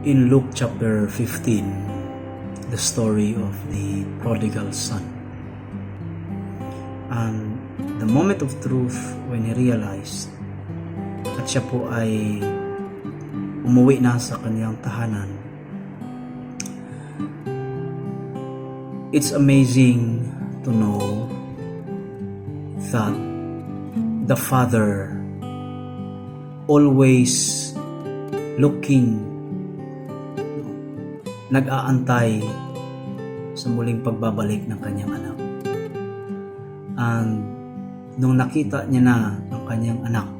In Luke chapter 15, the story of the prodigal son. And the moment of truth when he realized at siya po ay umuwi na sa kanyang tahanan, it's amazing to know that the father always looking, nag-aantay sa muling pagbabalik ng kanyang anak. And nung nakita niya na ang kanyang anak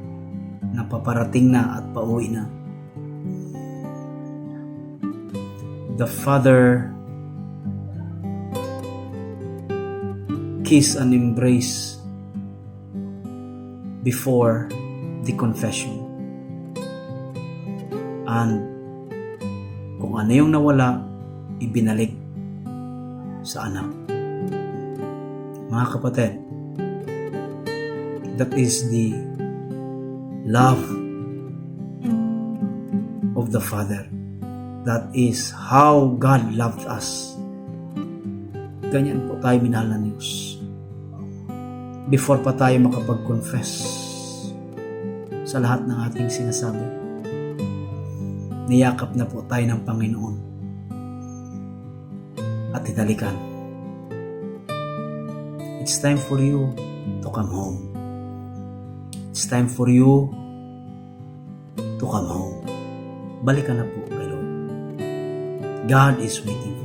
na paparating na at pauwi na, the father kiss and embrace before the confession. And kung ano yung nawala, ibinalik sa anak. Mga kapatid, that is the love of the Father. That is how God loved us. Ganyan po tayo minahal ng Diyos. Before pa tayo makapag-confess sa lahat ng ating sinasabi, niyakap na po tayo ng Panginoon at hinalikan. It's time for you to come home. It's time for you to come home. Balik ka na po kay Lord. God is waiting